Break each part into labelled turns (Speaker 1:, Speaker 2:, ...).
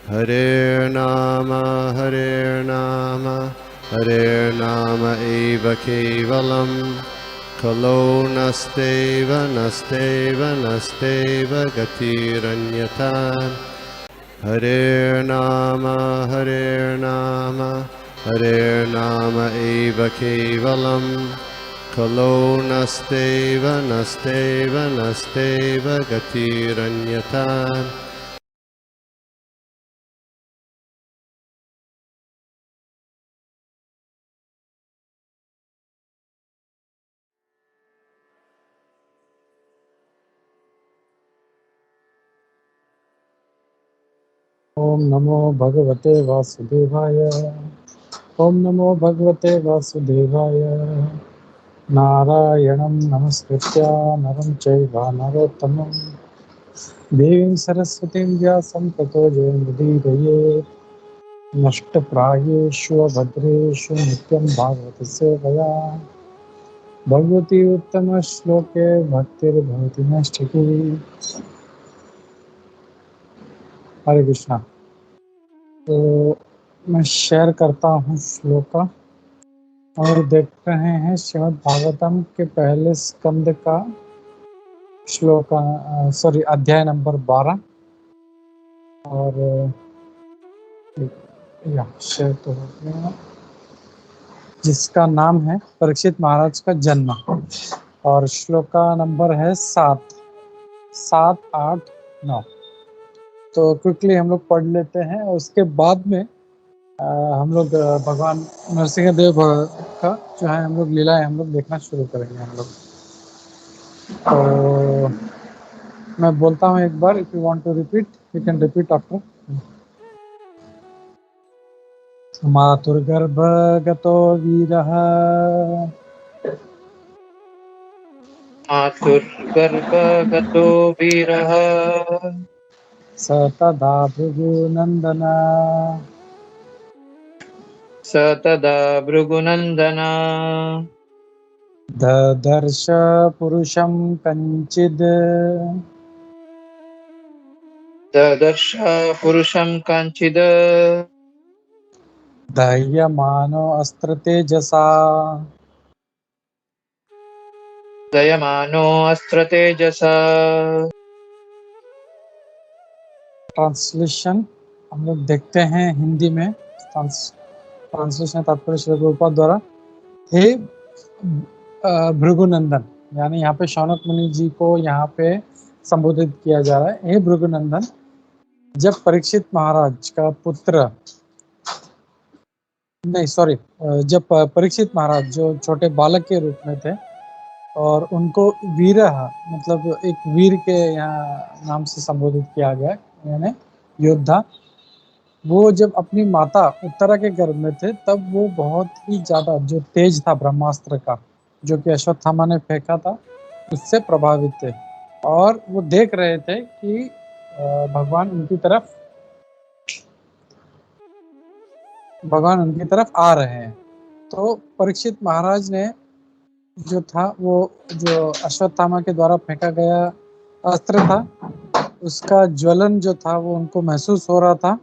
Speaker 1: Hare Nama, Hare Nama eva kevalam, Kalo nasteva, nasteva, nasteva gatiranyata. Hare Nama, Hare Nama, Hare Nama eva kevalam, Kalo nasteva, nasteva, nasteva gatiranyata.
Speaker 2: ओम नमो भगवते वासुदेवाय। ओम नमो भगवते वासुदेवाय। नारायणं नमस्कृत्य नरं चैव नरोत्तमं देवीं सरस्वतीं व्यासं ततो जयमुदीरयेत्। नष्टप्रायेषु भद्रेषु नित्यं भागवत सेवया भगवती उत्तमश्लोके भक्तिर्भवति नष्टकी। हरे कृष्णा। तो मैं शेयर करता हूँ श्लोका और देख रहे हैं श्रीमद् भागवतम के पहले स्कंद का श्लोक अध्याय नंबर 12 और शेयर तो हो गया, जिसका नाम है परीक्षित महाराज का जन्म और श्लोक का नंबर है 7, 8, 9। तो क्विकली हम लोग पढ़ लेते हैं और उसके बाद में हम लोग भगवान नरसिंह देव का जो है हम लोग लीलाएं हम लोग देखना शुरू करेंगे हम लोग। तो मैं बोलता हूँ एक बार, if you want to repeat you can repeat after. मातुर्गर्भगतो वीरः
Speaker 3: मातुर्गर्भगतो वीरः
Speaker 2: स तदा भृगुनन्दन
Speaker 3: स तदा भृगुनन्दन
Speaker 2: ददर्श पुरुषं कञ्चिद्
Speaker 3: ददर्श पुरुषं कञ्चिद्
Speaker 2: दह्यमानो अस्त्र तेजसा।
Speaker 3: दयमानो अस्त्र तेजसा।
Speaker 2: ट्रांसलेशन हम लोग देखते हैं हिंदी में। ट्रांसलेशन तात्पर्य श्री प्रभुपाद द्वारा। हे भृगुनंदन, यानी यहाँ पे शौनक मुनि जी को यहाँ पे संबोधित किया जा रहा है। हे भृगुनंदन, जब परीक्षित महाराज का पुत्र जब परीक्षित महाराज जो छोटे बालक के रूप में थे और उनको वीर मतलब एक वीर के यहाँ नाम से संबोधित किया गया, यानी योद्धा, वो जब अपनी माता उत्तरा के गर्भ में थे तब वो बहुत ही ज्यादा जो तेज था ब्रह्मास्त्र का, जो कि अश्वत्थामा ने फेंका था, उससे प्रभावित थे और वो देख रहे थे कि भगवान उनकी तरफ आ रहे हैं। तो परीक्षित महाराज ने जो था वो जो अश्वत्थामा के द्वारा फेंका गया अस्त्र था, उसका ज्वलन जो था वो उनको महसूस हो रहा था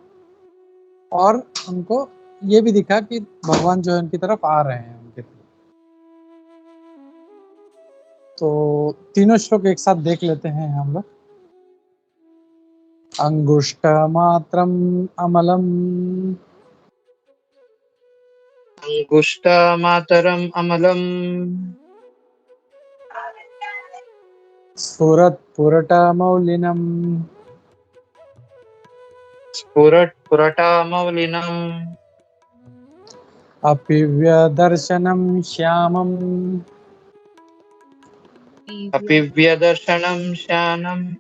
Speaker 2: और उनको ये भी दिखा कि भगवान जो है उनकी तरफ आ रहे हैं उनकी तरफ। तो तीनों श्लोक एक साथ देख लेते हैं हम लोग। अंगुष्ठ मात्रम अमलम
Speaker 3: अंगुष्ठमातरम् अमलम्
Speaker 2: स्फुरत्पुरटमौलिनम्
Speaker 3: स्फुरट्पुरटामौलिनम्
Speaker 2: अपिव्यदर्शनं श्यामम्
Speaker 3: अपिव्यदर्शनं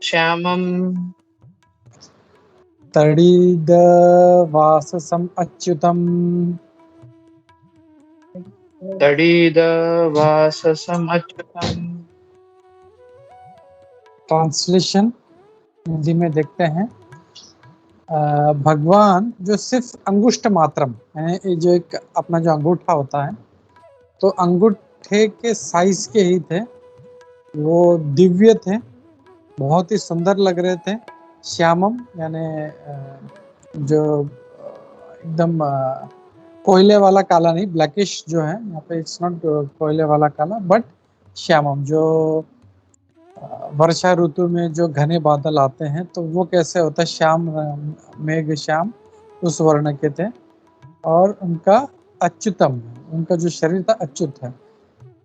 Speaker 3: श्यामम्
Speaker 2: तडिदवाससम् अच्युतम्।
Speaker 3: तडीदवाससम् अच्युतम्।
Speaker 2: ट्रांसलेशन हिंदी में देखते हैं। भगवान जो सिर्फ अंगुष्ठ मात्रम, यानी जो एक अपना जो अंगूठा होता है, तो अंगूठे के साइज के ही थे, वो दिव्य थे, बहुत ही सुंदर लग रहे थे। श्यामम यानी जो एकदम कोयले वाला काला नहीं, ब्लैकिश जो है यहाँ पे, इट्स नॉट कोयले वाला काला, बट श्यामम, जो वर्षा ऋतु में जो घने बादल आते हैं तो वो कैसे होता है, श्याम मेघ श्याम उस वर्ण के थे। और उनका अच्युतम, उनका जो शरीर था अच्युत है।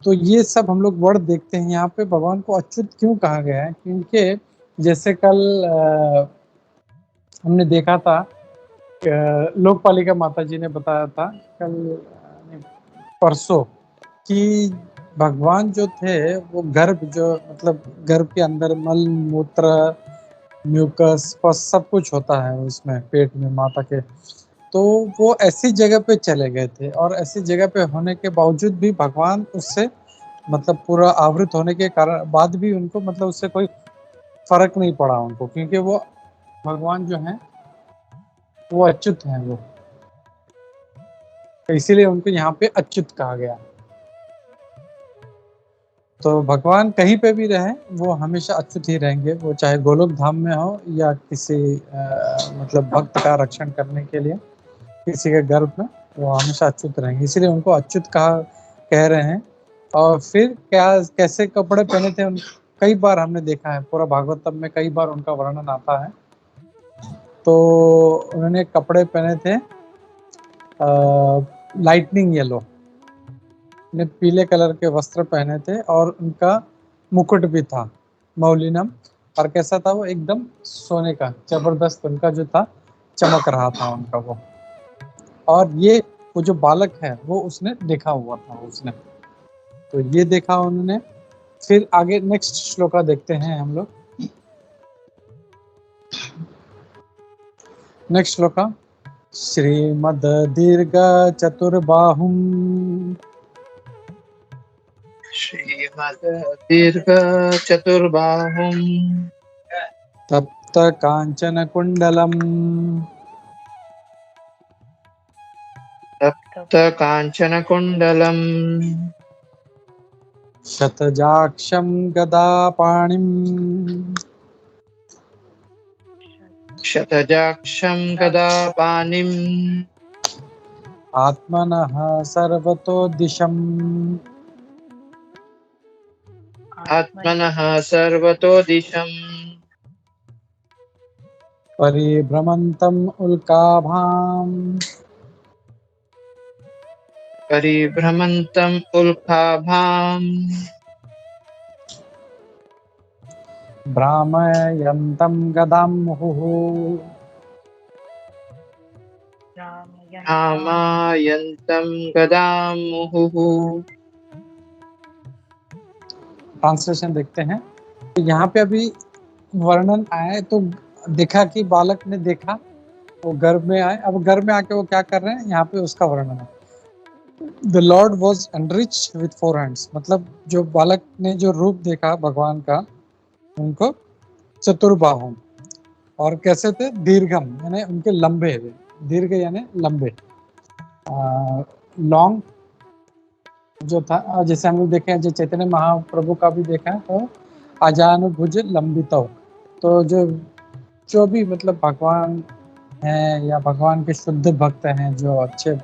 Speaker 2: तो ये सब हम लोग वर्ड देखते हैं यहाँ पे। भगवान को अच्युत क्यों कहा गया है, क्योंकि जैसे कल हमने देखा था, लोकपालिका माता जी ने बताया था कल परसों कि भगवान जो थे वो गर्भ, जो मतलब गर्भ के अंदर मल मूत्र म्यूकस सब कुछ होता है उसमें, पेट में माता के। तो वो ऐसी जगह पे चले गए थे, और ऐसी जगह पे होने के बावजूद भी भगवान उससे मतलब पूरा आवृत होने के कारण बाद भी उनको मतलब उससे कोई फर्क नहीं पड़ा उनको, क्योंकि वो भगवान जो है वो अच्युत हैं वो, तो इसीलिए उनको यहाँ पे अच्युत कहा गया। तो भगवान कहीं पे भी रहे वो हमेशा अच्युत ही रहेंगे, वो चाहे गोलोक धाम में हो या किसी मतलब भक्त का रक्षण करने के लिए किसी के गर्भ में, वो हमेशा अच्युत रहेंगे, इसीलिए उनको अच्युत कहा कह रहे हैं। और फिर क्या कैसे कपड़े पहने थे कई बार हमने देखा है, पूरा भागवतम में कई बार उनका वर्णन आता है। तो उन्होंने कपड़े पहने थे लाइटनिंग येलो, ने पीले कलर के वस्त्र पहने थे, और उनका मुकुट भी था मौलिनम, और कैसा था वो, एकदम सोने का, जबरदस्त उनका जो था चमक रहा था उनका वो। और ये वो जो बालक है वो उसने देखा हुआ था उसने, तो ये देखा उन्होंने। फिर आगे नेक्स्ट श्लोका देखते हैं हम लोग। नेक्स्ट श्लोका, श्रीमद दीर्घ चतुर्बाहुम
Speaker 3: श्रीमद् दीर्घ चतुर्बाहुम्
Speaker 2: तप्त कांचन कुंडलम
Speaker 3: तप्त काञ्चनकुण्डलम्
Speaker 2: शतजाक्षम गदापाणिम
Speaker 3: शतजाक्षं गदापाणिम्
Speaker 2: आत्मनः सर्वतो दिशम
Speaker 3: आत्मनः सर्वतो दिशम्
Speaker 2: परिभ्रमन्तम् उल्काभाम
Speaker 3: परिभ्रमन्तम् उल्काभाम्
Speaker 2: भ्रामयन्तं गदां मुहुः
Speaker 3: रामायन्तं गदां मुहुः।
Speaker 2: ट्रांसलेशन देखते हैं। तो यहाँ पे अभी वर्णन आया तो देखा कि बालक ने देखा, वो गर्भ में आए, अब गर्भ में आके वो क्या कर रहे हैं, यहाँ पे उसका वर्णन है। The Lord was enriched with 4 hands, मतलब जो बालक ने जो रूप देखा भगवान का, उनको चतुर्बाहु, और कैसे थे, दीर्घम यानी उनके लंबे, दीर्घ यानी लंबे, लॉन्ग जो था, जैसे हम लोग देखे हैं, जो चैतन्य महाप्रभु का भी देखा है, तो अजानुभुज लंबित। तो जो भी मतलब भगवान हैं या भगवान के शुद्ध भक्त हैं जो अच्छे,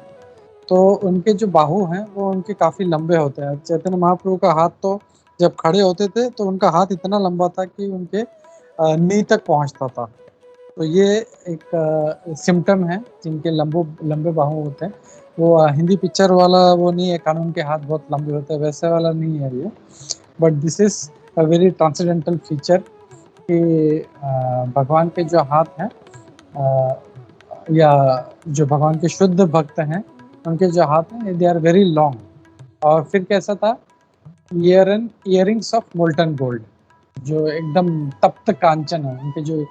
Speaker 2: तो उनके जो बाहु हैं वो उनके काफ़ी लंबे होते हैं। चैतन्य महाप्रभु का हाथ तो जब खड़े होते थे तो उनका हाथ इतना लंबा था कि उनके नी तक पहुंचता था। तो ये एक सिम्टम है जिनके लंबे बाहु होते हैं। वो हिंदी पिक्चर वाला वो नहीं है, कानून के हाथ बहुत लंबे होते हैं, वैसे वाला नहीं है ये, but this is a very transcendental feature कि भगवान के जो हाथ हैं या जो भगवान के शुद्ध भक्त हैं उनके जो हाथ हैं दे आर वेरी लॉन्ग। और फिर कैसा था, इयरिंग्स ऑफ मोल्टन गोल्ड, जो एकदम तप्त कांचन है, उनके जो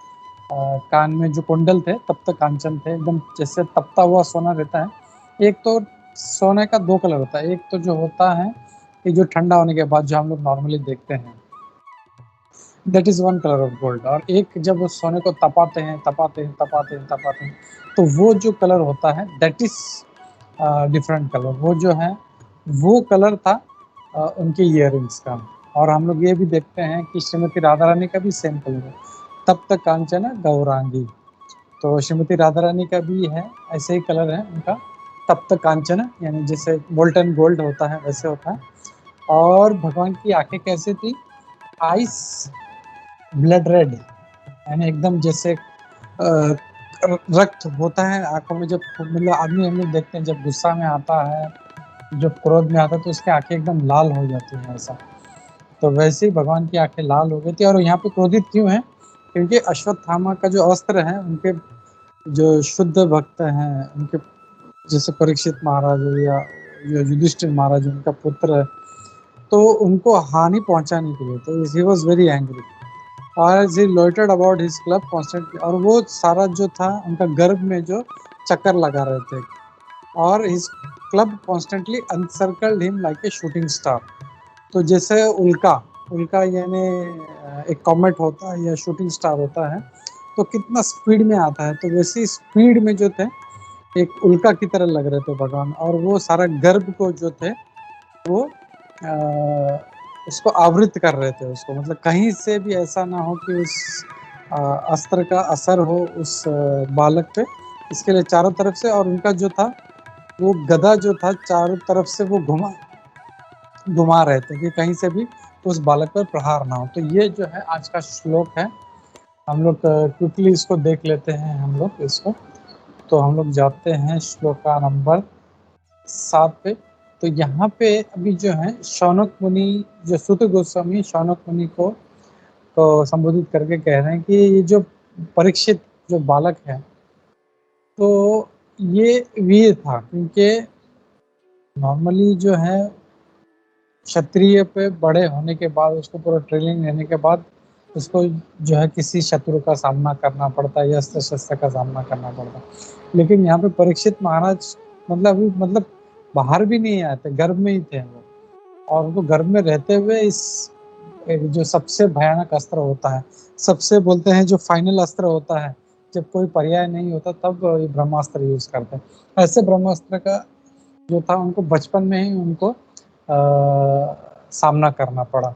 Speaker 2: कान में जो कुंडल थे तप्त कांचन थे, एकदम जैसे तपता हुआ सोना रहता है। एक तो सोने का 2 कलर होता है, एक तो जो होता है कि जो ठंडा होने के बाद जो हम लोग नॉर्मली देखते हैं, that is 1 colour of gold, और एक जब उस सोने को तपाते हैं तो वो जो कलर होता है दैट इज डिफरेंट कलर, वो जो है वो कलर था उनके इयरिंग्स का। और हम लोग ये भी देखते हैं कि श्रीमती राधा रानी का भी सेम कलर है, तप्त कांचन गौरांगी। तो श्रीमती राधा रानी का भी है, ऐसे ही कलर है उनका, तप्त कांचन, यानी जैसे मोल्टन गोल्ड होता है वैसे होता है। और भगवान की आंखें कैसी थी? आइस ब्लड रेड, यानी एकदम जैसे रक्त होता है आंखों में, जब मतलब आदमी, हम लोग देखते हैं जब गुस्सा में आता है, जब क्रोध में आता है, तो उसकी आंखें एकदम लाल हो जाती हैं ऐसा। तो वैसे ही भगवान की आंखें लाल हो गई थी। और यहाँ पे क्रोधित क्यों है? क्योंकि अश्वत्थामा का जो अस्त्र है, उनके जो शुद्ध भक्त हैं, उनके जैसे परीक्षित महाराज या युधिष्ठिर महाराज उनका पुत्र है, तो उनको हानि पहुंचाने के लिए, तो ही वॉज वेरी एंग्री। और he loitered about his club constantly, और वो सारा जो था उनका गर्भ में जो चक्कर लगा रहे थे, और his club constantly encircled him like a shooting star। तो जैसे उल्का, उल्का यानी एक कॉमेट होता है या शूटिंग स्टार होता है, तो कितना स्पीड में आता है, तो वैसी स्पीड में जो थे एक उल्का की तरह लग रहे थे भगवान। और वो सारा गर्भ को जो थे वो उसको आवृत कर रहे थे उसको, मतलब कहीं से भी ऐसा ना हो कि उस अस्त्र का असर हो उस बालक पे, इसके लिए चारों तरफ से। और उनका जो था वो गदा जो था चारों तरफ से वो घुमा रहे थे कि कहीं से भी उस बालक पर प्रहार ना हो। तो ये जो है आज का श्लोक है, हम लोग क्विकली इसको देख लेते हैं हम लोग इसको। तो हम लोग जाते हैं श्लोका नंबर 7 पे। तो यहाँ पे अभी जो है शौनक मुनि, जो सूत गोस्वामी शौनक मुनि को संबोधित करके कह रहे हैं कि ये जो परीक्षित जो बालक है, तो ये वीर था, क्योंकि नॉर्मली जो है क्षत्रिय पे बड़े होने के बाद, उसको पूरा ट्रेनिंग लेने के बाद उसको जो है किसी शत्रु का सामना करना पड़ता है या अस्त्र शस्त्र का सामना करना पड़ता है। लेकिन यहाँ पे परीक्षित महाराज मतलब बाहर भी नहीं आए थे, गर्भ में ही थे वो। और उनको गर्भ में रहते हुए इस जो सबसे भयानक अस्त्र होता है, सबसे बोलते हैं जो फाइनल अस्त्र होता है, जब कोई पर्याय नहीं होता तब ये ब्रह्मास्त्र यूज करते हैं। ऐसे ब्रह्मास्त्र का जो था उनको बचपन में ही उनको सामना करना पड़ा।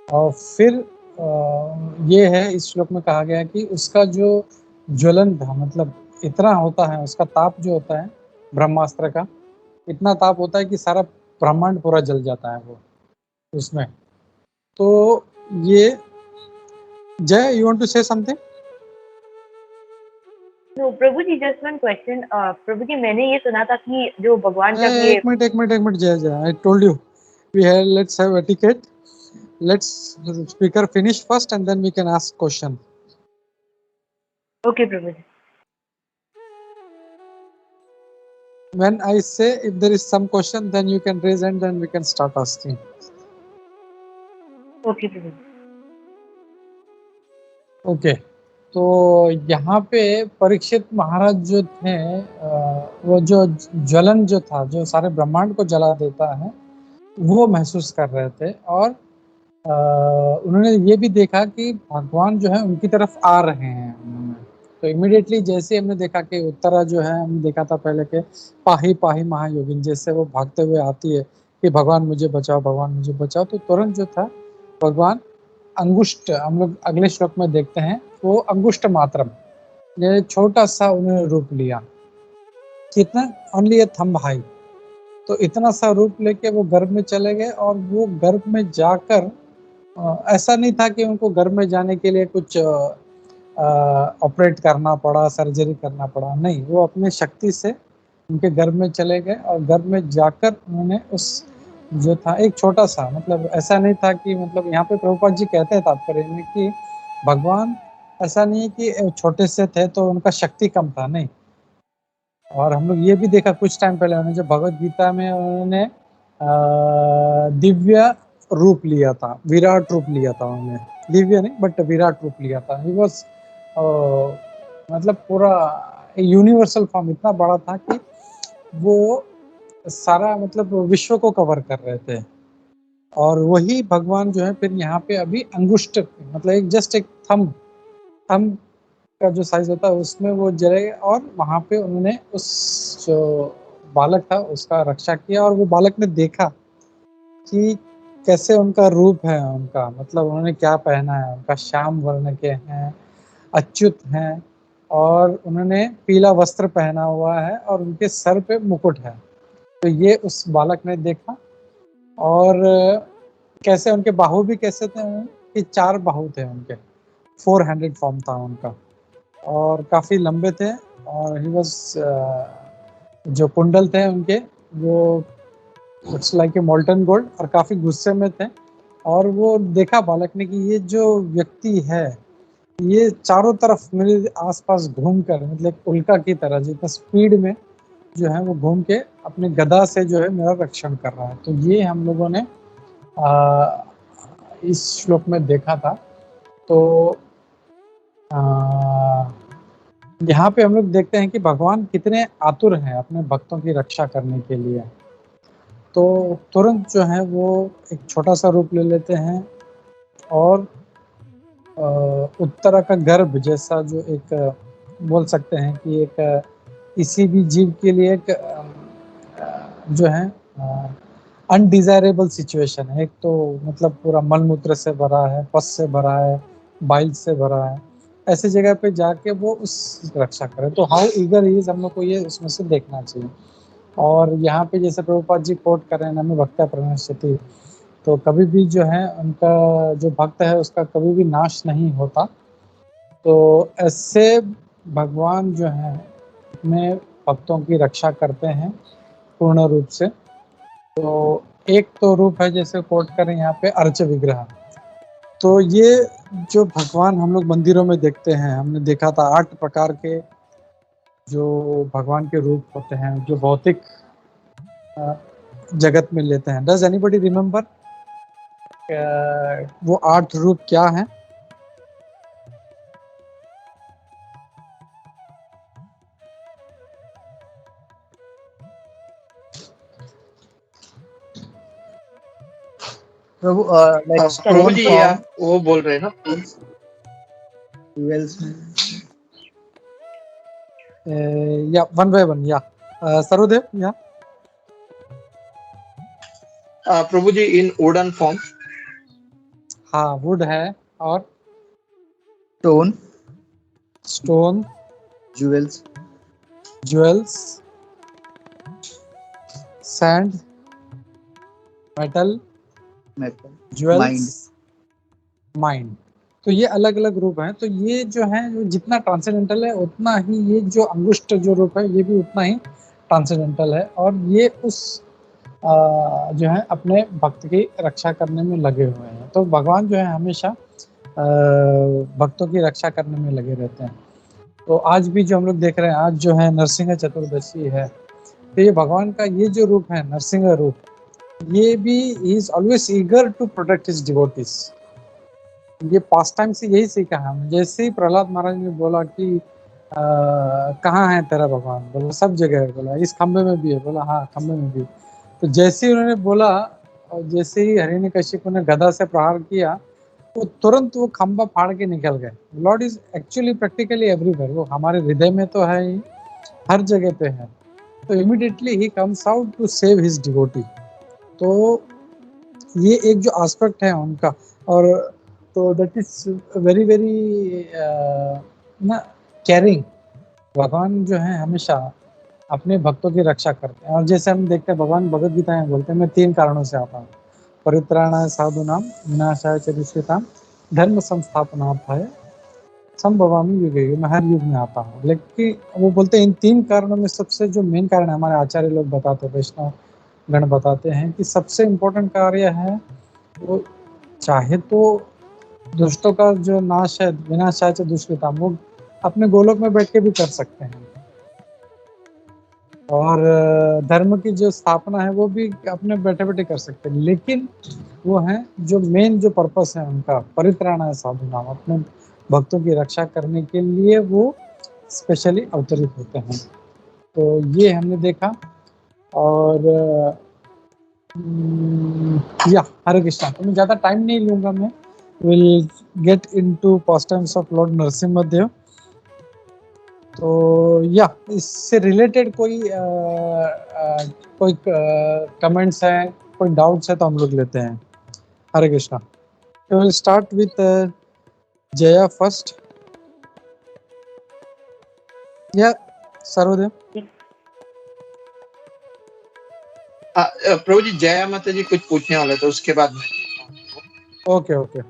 Speaker 2: और फिर ये है इस श्लोक में कहा गया कि उसका जो ज्वलन था, मतलब इतना होता है उसका ताप जो होता है ब्रह्मास्त्र का, इतना ताप होता है कि सारा ब्रह्मांड पूरा जल जाता है वो उसमें। तो ये Jay, you want to say something?
Speaker 4: तो Prabhu ji just one question, Prabhu ji मैंने ये सुना था कि जो भगवान का ये
Speaker 2: एक minute Jay, I told you we have, let's have etiquette, let's speaker finish first and then we can ask question.
Speaker 4: Okay Prabhu ji.
Speaker 2: When I say if there is some question, then you can raise and then we can start asking.
Speaker 4: Okay Prabhu ji.
Speaker 2: Okay, तो यहाँ पे परीक्षित महाराज जो थे, वो जो ज्वलन जो था, जो सारे ब्रह्मांड को जला देता है, वो महसूस कर रहे थे। और उन्होंने ये भी देखा कि भगवान जो है उनकी तरफ आ रहे हैं। तो इमिडिएटली जैसे हमने देखा कि उत्तरा जो है, हमने देखा था पहले के पाही पाही महायोगिन, जैसे वो भागते हुए आती है कि भगवान मुझे बचाओ, भगवान मुझे बचाओ, तो तुरंत जो था भगवान अंगुष्ठ, हम लोग अगले श्लोक में देखते हैं, वो अंगुष्ठ मात्रम, ये छोटा सा उन्होंने रूप लिया, कितना, ओनली ए थंब हाई। तो इतना सा रूप लेके वो गर्भ में चले गए। और वो गर्भ में जाकर ऐसा नहीं था कि उनको गर्भ में जाने के लिए कुछ ऑपरेट करना पड़ा, सर्जरी करना पड़ा, नहीं, वो अपने शक्ति से उनके गर्भ में चले गए। और गर्भ में जाकर उन्होंने उस जो था एक छोटा सा, मतलब ऐसा नहीं था कि, मतलब यहाँ पे प्रभुपाद जी कहते हैं तात्पर्य में कि भगवान ऐसा नहीं है कि छोटे से थे तो उनका शक्ति कम था, नहीं। और हम लोग ये भी देखा कुछ टाइम पहले उन्होंने, जो भगवत गीता में उन्होंने दिव्य रूप लिया था, विराट रूप लिया था उन्होंने, दिव्य नहीं बट विराट रूप लिया था। ही वॉज मतलब पूरा यूनिवर्सल फॉर्म, इतना बड़ा था कि वो सारा मतलब विश्व को कवर कर रहे थे। और वही भगवान जो है फिर यहाँ पे अभी अंगुष्ठ, मतलब एक जस्ट एक थंब का जो साइज होता है उसमें वो जले। और वहां पे उन्होंने उस जो बालक था उसका रक्षा किया। और वो बालक ने देखा कि कैसे उनका रूप है, उनका मतलब उन्होंने क्या पहना है, उनका श्याम वर्ण के हैं, अच्युत हैं, और उन्होंने पीला वस्त्र पहना हुआ है और उनके सर पे मुकुट है। तो ये उस बालक ने देखा। और कैसे उनके बाहु भी कैसे थे कि 4 बाहु थे उनके, 4 हैंडेड फॉर्म था उनका और काफ़ी लंबे थे। और ही वॉज जो कुंडल थे उनके वो it's like a molten gold और काफ़ी गुस्से में थे। और वो देखा बालक ने कि ये जो व्यक्ति है ये चारों तरफ मेरे आसपास घूम कर मतलब उल्का की तरह जितना स्पीड में जो है वो घूम के अपने गदा से जो है मेरा रक्षण कर रहा है। तो ये हम लोगों ने इस श्लोक में देखा था। तो यहाँ पे हम लोग देखते हैं कि भगवान कितने आतुर हैं अपने भक्तों की रक्षा करने के लिए। तो तुरंत जो है वो एक छोटा सा रूप ले लेते हैं और उत्तरा का गर्भ जैसा जो एक बोल सकते हैं कि एक किसी भी जीव के लिए एक जो है अनडिजायरेबल सिचुएशन है। एक तो मतलब पूरा मलमूत्र से भरा है, पस से भरा है, बाइल से भरा है, ऐसी जगह पे जाके वो उस रक्षा करे। तो हाउ ईगर ही इज हम लोग को ये उसमें से देखना चाहिए। और यहाँ पे जैसे प्रभुपाद जी कोट कर रहे हैं नमो भक्त्या प्रणश्यति, तो कभी भी जो है उनका जो भक्त है उसका कभी भी नाश नहीं होता। तो ऐसे भगवान जो है अपने भक्तों की रक्षा करते हैं पूर्ण रूप से। तो एक तो रूप है जैसे कोट करें यहाँ पे अर्च विग्रह। तो ये जो भगवान हम लोग मंदिरों में देखते हैं, हमने देखा था 8 प्रकार के जो भगवान के रूप होते हैं जो भौतिक जगत में लेते हैं। डज एनीबॉडी रिमेम्बर वो 8 रूप क्या हैं?
Speaker 5: प्रभु like
Speaker 3: प्रभु जी
Speaker 5: stone form,
Speaker 3: वो बोल रहे हैं ना।
Speaker 5: jewels में
Speaker 2: या वन बाय वन या सरोदेव या
Speaker 3: प्रभु जी इन वुडन फॉर्म।
Speaker 2: हाँ वुड है और
Speaker 5: stone,
Speaker 2: stone,
Speaker 5: jewels,
Speaker 2: jewels, sand, metal,
Speaker 5: metal,
Speaker 2: jewels, mind. तो ये अलग अलग रूप हैं। तो ये जो है जो जितना ट्रांसेंडेंटल है उतना ही ये जो अंगुष्ठ जो रूप है ये भी उतना ही ट्रांसेंडेंटल है। और ये उस जो है अपने भक्त की रक्षा करने में लगे हुए हैं। तो भगवान जो है हमेशा भक्तों की रक्षा करने में लगे रहते हैं। तो आज भी जो हम लोग देख रहे हैं, आज जो है नरसिंह चतुर्दशी है, तो ये भगवान का ये जो रूप है नरसिंह रूप, ये भी he is always eager to protect his devotees. ये पास्ट टाइम से यही सीखा है हमने। जैसे ही प्रहलाद महाराज ने बोला कि कहाँ है तेरा भगवान, बोला सब जगह है, बोला इस खंबे में भी है, बोला हाँ खंबे में भी। तो जैसे ही उन्होंने बोला और जैसे ही हिरण्यकशिपु ने गदा से प्रहार किया तो तुरंत वो खंबा फाड़ के निकल गए। Lord is actually practically everywhere, वो हमारे हृदय में तो है ही, हर जगह पे है। तो इमीडिएटली ही comes out to save his devotee. तो ये एक जो एस्पेक्ट है उनका। और तो दैट इज वेरी वेरी ना केयरिंग। भगवान जो है हमेशा अपने भक्तों की रक्षा करते हैं। और जैसे हम देखते हैं भगवान भगवद गीता में बोलते हैं मैं 3 कारणों से आता हूँ, परित्राणाय साधूनाम विनाशाय च दुष्कृताम धर्म संस्थापनार्थाय संभवामि युगे युगे, मैं हर युग में आता हूँ। लेकिन वो बोलते हैं इन 3 कारणों में सबसे जो मेन कारण हमारे आचार्य लोग बताते हैं, वैष्णव गण बताते हैं कि सबसे इम्पोर्टेंट कार्य है वो चाहे तो दुष्टों का जो नाश है विनाशाय च दुष्कृताम वो अपने गोलोक में बैठ के भी कर सकते हैं। और धर्म की जो स्थापना है वो भी अपने बैठे बैठे कर सकते हैं। लेकिन वो है जो मेन जो पर्पस है उनका परित्राणाय साधूनाम, अपने भक्तों की रक्षा करने के लिए वो स्पेशली अवतरित होते हैं। तो ये हमने देखा। और या हरे कृष्णा। तो मैं ज़्यादा टाइम नहीं लूँगा, मैं will get into pastimes of lord Narasimha. तो या इससे रिलेटेड कोई कमेंट्स हैं, कोई डाउट्स है तो हम लोग लेते हैं। हरे कृष्णा। तो will start with Jaya first. या सर्वदेव।
Speaker 3: प्रभु जी जया माता जी कुछ पूछने वाले थे, उसके बाद में।
Speaker 2: Okay okay.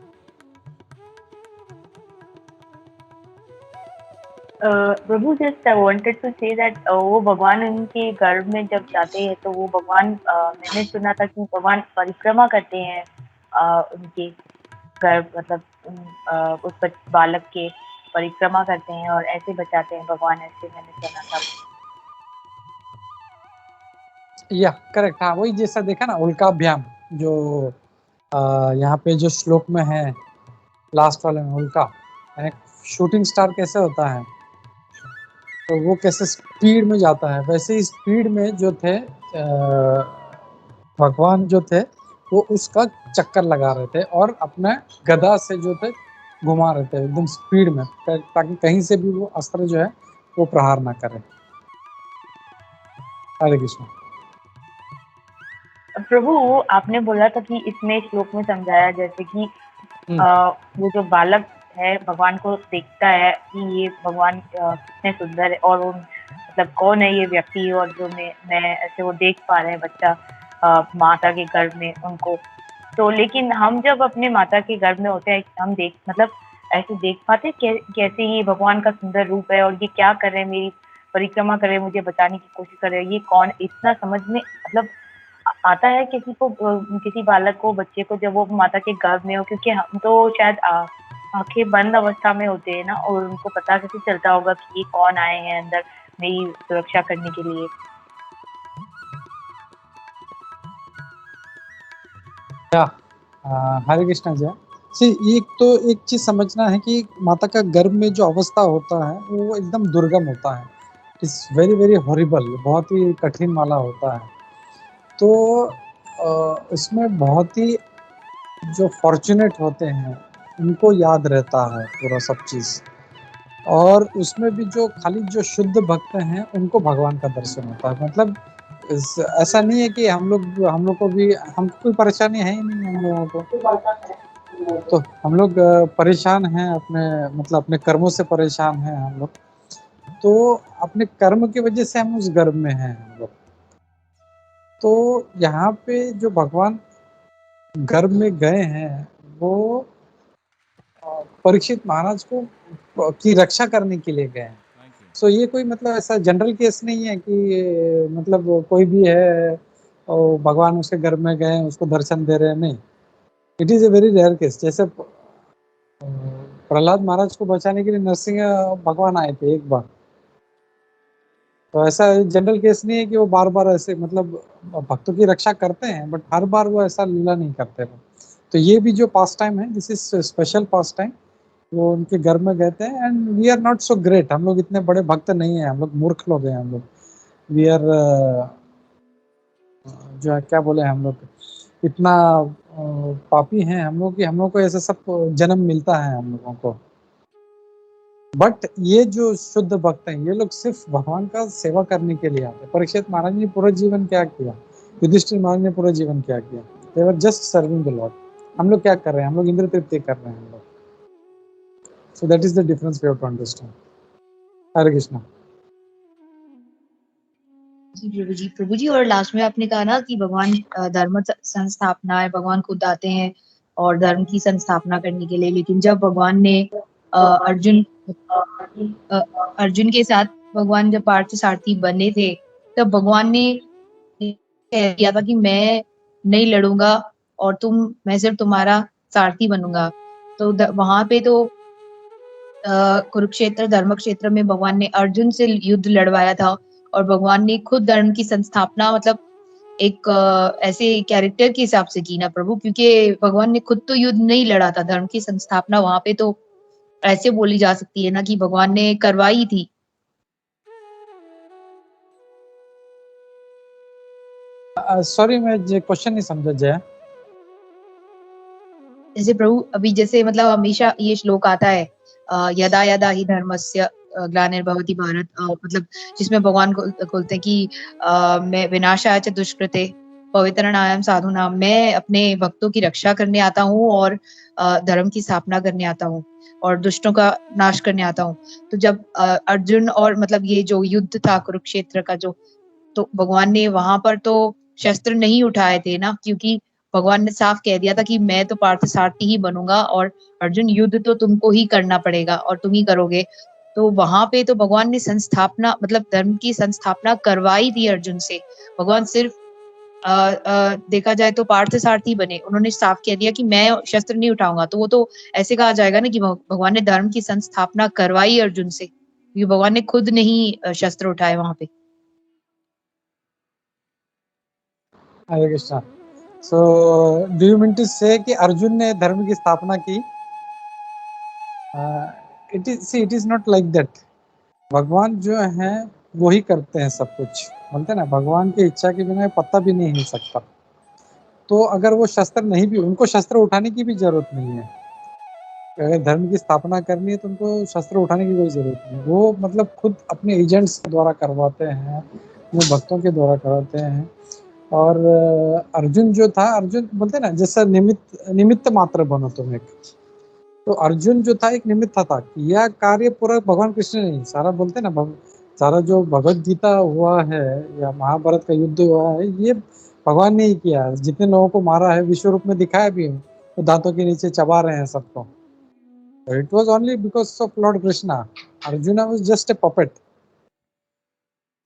Speaker 4: Prabhu just I wanted to say that वो भगवान उनके गर्भ में जब जाते हैं तो वो भगवान मैंने सुना था कि भगवान परिक्रमा करते हैं उनके गर्भ मतलब उस बालक के परिक्रमा करते हैं और ऐसे बचाते हैं भगवान, ऐसे मैंने सुना था।
Speaker 2: या करेक्ट, हाँ वही जैसा देखा ना उल्काभ्याम, जो यहाँ पे जो श्लोक में है लास्ट वाले में, उल्का यानी शूटिंग स्टार कैसे होता है, तो वो कैसे स्पीड में जाता है, वैसे ही स्पीड में जो थे भगवान जो थे वो उसका चक्कर लगा रहे थे और अपने गदा से जो थे घुमा रहे थे एकदम स्पीड में, ताकि कहीं से भी वो अस्त्र जो है वो प्रहार ना करे। हरे कृष्ण।
Speaker 4: प्रभु आपने बोला था कि इसमें श्लोक में समझाया जैसे कि वो जो बालक है भगवान को देखता है कि ये भगवान कितने सुंदर है और वो मतलब कौन है ये व्यक्ति, और जो मैं ऐसे वो देख पा रहे हैं बच्चा माता के गर्भ में उनको। तो लेकिन हम जब अपने माता के गर्भ में होते हैं हम देख मतलब ऐसे देख पाते कैसे ये भगवान का सुंदर रूप है और ये क्या कर रहे हैं, मेरी परिक्रमा कर रहे हैं, मुझे बचाने की कोशिश कर रहे हैं, ये कौन, इतना समझ में मतलब आता है किसी को, किसी बालक को, बच्चे को जब वो माता के गर्भ में हो, क्योंकि हम तो शायद आंखें बंद अवस्था में होते हैं ना, और उनको पता कैसे चलता होगा कि ये कौन आए हैं अंदर मेरी सुरक्षा करने के लिए।
Speaker 2: हरे कृष्णा जय। सी एक चीज समझना है कि माता का गर्भ में जो अवस्था होता है वो एकदम दुर्गम होता है, इट्स वेरी वेरी हॉरिबल, बहुत ही कठिन वाला होता है। तो इसमें बहुत ही जो फॉर्चुनेट होते हैं उनको याद रहता है पूरा सब चीज़, और उसमें भी जो खाली जो शुद्ध भक्त हैं उनको भगवान का दर्शन होता है। मतलब ऐसा नहीं है कि हम लोग को भी, हमको कोई परेशानी है ही नहीं हम लोगों को, तो हम लोग परेशान हैं अपने मतलब अपने कर्मों से परेशान हैं हम लोग, तो अपने कर्म की वजह से हम उस गर्भ में हैं हम लोग। तो यहाँ पे जो भगवान गर्भ में गए हैं वो परीक्षित महाराज को की रक्षा करने के लिए गए हैं। सो ये कोई मतलब ऐसा जनरल केस नहीं है कि मतलब कोई भी है और भगवान उसके गर्भ में गए उसको दर्शन दे रहे हैं, नहीं, it is a very rare case. जैसे प्रहलाद महाराज को बचाने के लिए नरसिंह भगवान आए थे एक बार, तो ऐसा जनरल केस नहीं है कि वो बार बार ऐसे मतलब भक्तों की रक्षा करते हैं, बट हर बार वो ऐसा लीला नहीं करते। तो ये भी जो पास टाइम है, this is special pastime, वो उनके घर में गए थे। And we are not so great, हम लोग इतने बड़े भक्त नहीं है, हम लोग मूर्ख लोग हैं, हम लोग वी आर जो है क्या बोले, हम लोग इतना पापी हैं हम लोग कि हम लोग को ऐसा सब जन्म मिलता है हम लोगों को। बट ये जो शुद्ध भक्त हैं ये लोग सिर्फ भगवान का सेवा करने के लिए आते हैं। परीक्षित महाराज ने पूरा जीवन क्या किया, युधिष्ठिर महाराज ने पूरा जीवन क्या किया, they were just serving the lord. हम लोग क्या कर रहे हैं, हम लोग इंद्र तृप्ति कर रहे हैं हम लोग। So that is the difference we have to understand. हरे कृष्णा।
Speaker 6: जी प्रभु जी, और लास्ट में आपने कहा ना कि भगवान धर्म संस्थापना है, भगवान खुद आते हैं और धर्म की संस्थापना करने के लिए, लेकिन जब भगवान ने अर्जुन के साथ भगवान जब पार्थ सारथी बने थे तब भगवान ने कह दिया था कि मैं नहीं लड़ूंगा और मैं सिर्फ तुम्हारा सारथी बनूंगा। तो वहां पे तो कुरुक्षेत्र धर्म क्षेत्र में भगवान ने अर्जुन से युद्ध लड़वाया था और भगवान ने खुद धर्म की संस्थापना मतलब एक ऐसे कैरेक्टर के हिसाब से की ना प्रभु, क्योंकि भगवान ने खुद तो युद्ध नहीं लड़ा था, धर्म की संस्थापना वहां पे तो ऐसे बोली जा सकती है ना कि भगवान ने करवाई थी।
Speaker 2: सॉरी मैं क्वेश्चन नहीं समझा जय।
Speaker 6: जैसे प्रभु अभी जैसे मतलब हमेशा ये श्लोक आता है यदा यदा ही धर्मस्य ग्लानिर्भवति भारत, मतलब जिसमें भगवान बोलते हैं कि मैं विनाशाय च दुष्कृते पवित्रनायम साधुनाम, मैं अपने भक्तों की रक्षा करने आता हूँ और धर्म की स्थापना करने आता हूँ और दुष्टों का नाश करने आता हूँ। तो जब अर्जुन और मतलब ये जो युद्ध था कुरुक्षेत्र का जो, तो भगवान ने वहां पर तो शस्त्र नहीं उठाए थे ना, क्योंकि भगवान ने साफ कह दिया था कि मैं तो पार्थसारथी ही बनूंगा और अर्जुन युद्ध तो तुमको ही करना पड़ेगा और तुम ही करोगे। तो वहां पे तो भगवान ने संस्थापना मतलब धर्म की संस्थापना करवाई थी अर्जुन से। भगवान सिर्फ देखा जाए तो पार्थसारथी बने, उन्होंने साफ कह दिया कि मैं शस्त्र नहीं उठाऊंगा। तो वो तो ऐसे कहा जाएगा ना कि भगवान ने धर्म की संस्थापना करवाई अर्जुन से, क्योंकि भगवान ने खुद नहीं शस्त्र उठाए वहां पे।
Speaker 2: Hare Krishna. So do you mean to say कि अर्जुन ने धर्म की स्थापना की? It is not like that. भगवान जो है वो ही करते हैं सब कुछ, बोलते हैं ना भगवान की इच्छा के बिना पत्ता भी नहीं हिल सकता। तो अगर वो शस्त्र नहीं भी, उनको शस्त्र उठाने की भी जरूरत नहीं है। अगर धर्म की स्थापना करनी है तो उनको शस्त्र उठाने की कोई जरूरत नहीं। वो मतलब खुद अपने एजेंट्स के द्वारा करवाते हैं, अपने भक्तों के द्वारा करवाते हैं। और अर्जुन जो था, अर्जुन बोलते हैं ना जैसा निमित्त मात्र बनो तुम एक। तो अर्जुन जो था एक निमित्त था, यह कार्य पूरा भगवान कृष्ण ने, सारा बोलते हैं ना सारा जो भगवत गीता हुआ है या महाभारत का युद्ध हुआ है, ये भगवान ने ही किया है। जितने लोगों को मारा है विश्व रूप में दिखाया भी है, तो दांतों के नीचे चबा रहे हैं सबको। It was only because of Lord Krishna. Arjun was just a puppet.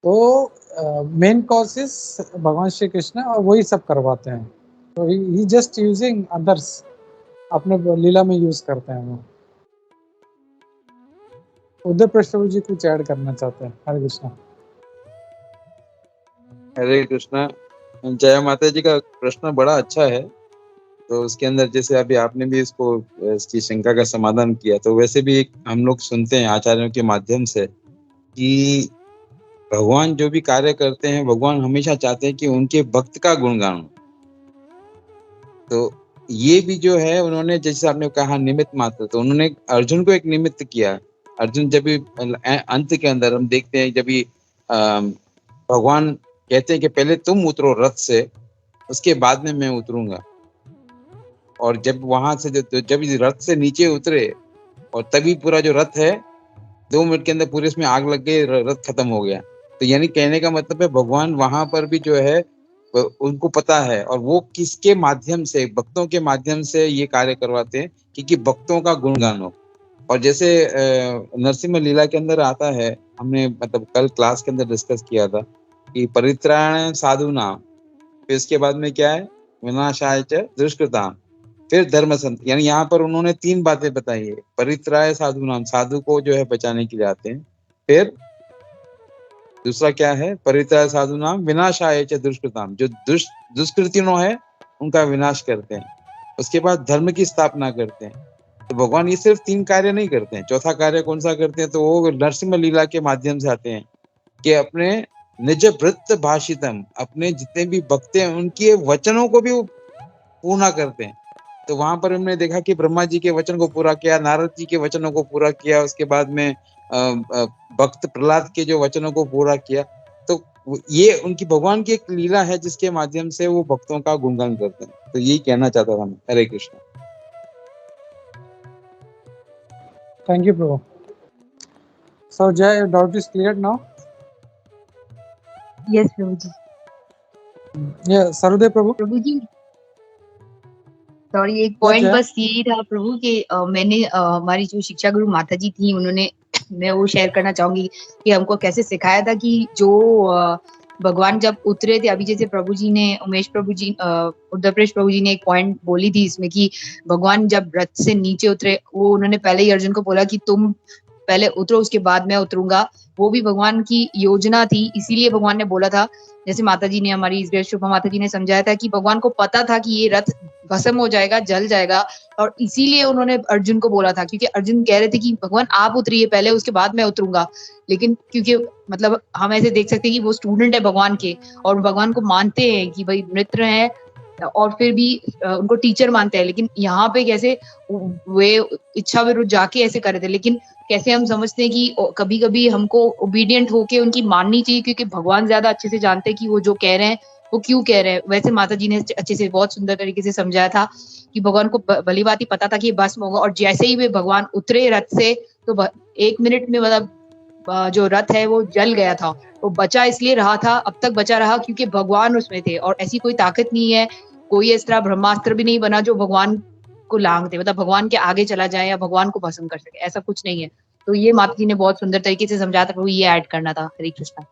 Speaker 2: तो मेन कॉज इज भगवान श्री कृष्ण, और वही सब करवाते हैं। तो ही जस्ट यूजिंग अदर्स, अपने लीला में यूज करते हैं वो। उदय प्रभु जी कुछ ऐड करना चाहते हैं? हरे कृष्णा।
Speaker 7: हरे कृष्णा। जय माता जी का प्रश्न बड़ा अच्छा है। तो उसके अंदर जैसे अभी आपने भी इसकी शंका का समाधान किया, तो वैसे भी हम लोग सुनते हैं आचार्यों के माध्यम से कि भगवान जो भी कार्य करते हैं, भगवान हमेशा चाहते हैं कि उनके भक्त का गुणगान हो। तो ये भी जो है उन्होंने, जैसे आपने कहा निमित्त मात्र, तो उन्होंने अर्जुन को एक निमित्त किया। अर्जुन जब भी अंत के अंदर हम देखते हैं, जब भी भगवान कहते हैं कि पहले तुम उतरो रथ से, उसके बाद में मैं उतरूंगा। और जब वहां से जब रथ से नीचे उतरे, और तभी पूरा जो रथ है 2 मिनट के अंदर पूरे इसमें आग लग गई, रथ खत्म हो गया। तो यानी कहने का मतलब है भगवान वहां पर भी जो है उनको पता है, और वो किसके माध्यम से, भक्तों के माध्यम से ये कार्य करवाते हैं क्योंकि भक्तों का गुणगान हो। और जैसे नरसिम्हा लीला के अंदर आता है, हमने मतलब कल क्लास के अंदर डिस्कस किया था कि परित्राण साधुनाम, फिर इसके बाद में क्या है, विनाशाय च दुष्कृताम, फिर धर्म संत। यानी यहाँ पर उन्होंने 3 बातें बताई है। परित्राय साधुनाम, साधु को जो है बचाने के लिए आते हैं। फिर दूसरा क्या है, परित्राय साधुनाम विनाशाय च दुष्कृताम, जो दुष्कृतियों है उनका विनाश करते हैं। उसके बाद धर्म की स्थापना करते हैं। तो भगवान ये सिर्फ 3 कार्य नहीं करते हैं। चौथा कार्य कौन सा करते हैं, तो वो नरसिम्हा लीला के माध्यम से आते हैं कि अपने निज वृत्त भाषितम, अपने जितने भी भक्त हैं उनके वचनों को भी पूर्ण करते हैं। तो वहां पर हमने देखा कि ब्रह्मा जी के वचन को पूरा किया, नारद जी के वचनों को पूरा किया, उसके बाद में भक्त प्रहलाद के जो वचनों को पूरा किया। तो ये उनकी भगवान की एक लीला है जिसके माध्यम से वो भक्तों का गुणगान करते हैं। तो यही कहना चाहता था मैं। हरे कृष्ण।
Speaker 2: थैंक यू प्रभु। So Jaya, your doubt is clear now?
Speaker 6: Yes प्रभु जी।
Speaker 2: या सरोदय प्रभु?
Speaker 6: प्रभु जी सॉरी, एक पॉइंट बस यही था प्रभु कि मैंने हमारी जो शिक्षा गुरु माता जी थी, उन्होंने, मैं वो शेयर करना चाहूंगी कि हमको कैसे सिखाया था कि जो भगवान जब उतरे थे, अभी जैसे प्रभु जी ने, उमेश प्रभु जी, उद्धवप्रेश प्रभु जी ने एक पॉइंट बोली थी इसमें कि भगवान जब रथ से नीचे उतरे, वो उन्होंने पहले ही अर्जुन को बोला कि तुम पहले उतरो, उसके बाद मैं उतरूंगा। वो भी भगवान की योजना थी, इसीलिए भगवान ने बोला था। जैसे माता जी ने, हमारी शुभा माता जी ने समझाया था कि भगवान को पता था कि ये रथ भस्म हो जाएगा, जल जाएगा, और इसीलिए उन्होंने अर्जुन को बोला था, क्योंकि अर्जुन कह रहे थे कि भगवान आप उतरिए पहले, उसके बाद मैं उतरूंगा। लेकिन क्योंकि मतलब हम ऐसे देख सकते हैं कि वो स्टूडेंट है भगवान के, और भगवान को मानते हैं कि भाई मित्र है, और फिर भी उनको टीचर मानते हैं। लेकिन यहाँ पे कैसे वे इच्छा विरुद्ध जाके ऐसे करे थे। लेकिन कैसे हम समझते हैं कि कभी कभी हमको ओबीडियंट होके उनकी माननी चाहिए, क्योंकि भगवान ज्यादा अच्छे से जानते हैं कि वो जो कह रहे हैं वो क्यों कह रहे हैं। वैसे माता जी ने अच्छे से बहुत सुंदर तरीके से समझाया था कि भगवान को भली भांति पता था कि ये भस्म होगा, और जैसे ही वे भगवान उतरे रथ से तो 1 मिनट में मतलब जो रथ है वो जल गया था। वो बचा इसलिए रहा था, अब तक बचा रहा क्योंकि भगवान उसमें थे, और ऐसी कोई ताकत नहीं है, कोई इस तरह ब्रह्मास्त्र भी नहीं बना जो भगवान को लांग दे, मतलब भगवान के आगे चला जाए या भगवान को भस्म कर सके, ऐसा कुछ नहीं है। तो ये माता जी ने बहुत सुंदर तरीके से समझाया था, प्रभु ये ऐड करना था। हरे कृष्णा।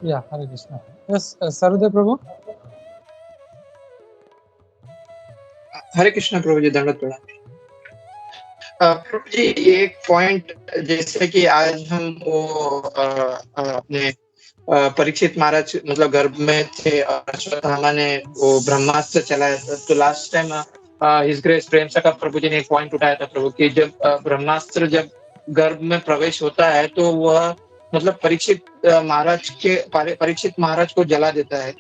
Speaker 2: या हरे कृष्णा। यस सर्वदेव प्रभु।
Speaker 3: हरे कृष्ण प्रभु जी, दंडवत प्रणाम। प्रभु जी एक पॉइंट, जैसे कि आज हम वो अपने परीक्षित महाराज मतलब गर्भ में थे और अश्वत्थामा ने वो ब्रह्मास्त्र चलाया था, तो लास्ट टाइम हिज ग्रेस प्रेम सखा प्रभु जी ने एक पॉइंट उठाया था प्रभु कि जब ब्रह्मास्त्र जब गर्भ में प्रवेश होता है तो वह मतलब परीक्षित महाराज को जला देता है।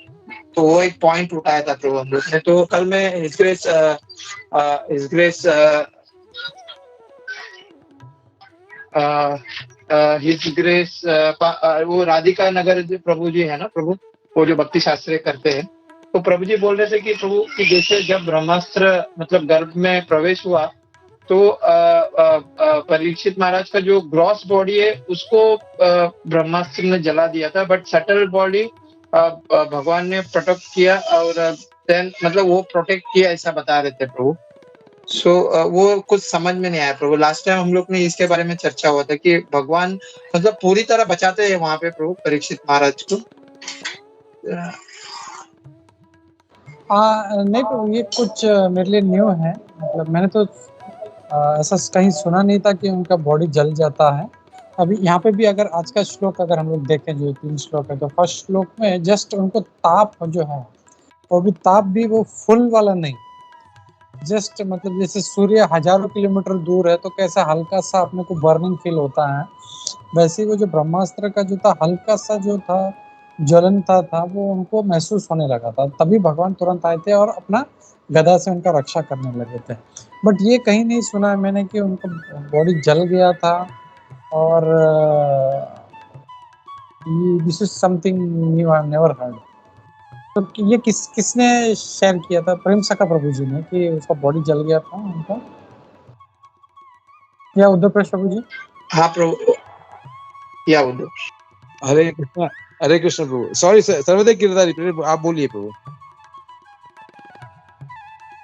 Speaker 3: तो वो एक पॉइंट उठाया था प्रभु हम लोग ने। तो कल मैं हिज ग्रेस वो राधिका नगर जो प्रभु जी है ना प्रभु, वो जो भक्ति शास्त्र करते हैं, तो प्रभु जी बोल रहे थे कि प्रभु कि जैसे जब ब्रह्मास्त्र मतलब गर्भ में प्रवेश हुआ तो परीक्षित महाराज का जो ग्रॉस बॉडी है उसको ब्रह्मास्त्र ने जला दिया था, बट सटल बॉडी भगवान ने प्रोटेक्ट किया और देन मतलब वो प्रोटेक्ट किया, ऐसा बता रहे थे प्रभु। सो वो कुछ समझ में नहीं आया प्रभु। लास्ट टाइम हम लोग ने इसके बारे में चर्चा हुआ था कि भगवान मतलब पूरी तरह बचाते हैं वहां पे प्रभु परीक्षित महाराज को।
Speaker 2: नहीं प्रभु, ये कुछ मेरे लिए न्यू है, मतलब मैंने तो ऐसा कहीं सुना नहीं था कि उनका बॉडी जल जाता है। अभी यहाँ पे भी अगर आज का श्लोक अगर हम लोग देखें, जो 3 श्लोक है, तो फर्स्ट श्लोक में जस्ट उनको ताप जो है वो भी ताप भी वो फुल वाला नहीं, जस्ट मतलब जैसे सूर्य हजारों किलोमीटर दूर है तो कैसा हल्का सा अपने को बर्निंग फील होता है, वैसे ही वो जो ब्रह्मास्त्र का जो था हल्का सा जो था ज्वलन था वो उनको महसूस होने लगा था। तभी भगवान तुरंत आए थे और अपना गदा से उनका रक्षा करने लगे थे। बट ये कहीं नहीं सुना है मैंने कि उनका बॉडी जल गया था, और this is something new, I have never heard. तो ये किसने शेयर किया था? प्रेम सखा प्रभु जी ने, कि उसका बॉडी जल गया था उनका, या उद्धव प्रभु जी?
Speaker 3: हाँ प्रभु, या उद्धव।
Speaker 7: हरे कृष्ण प्रभु। सॉरी सर्वदेव गिरधारी, आप बोलिए प्रभु।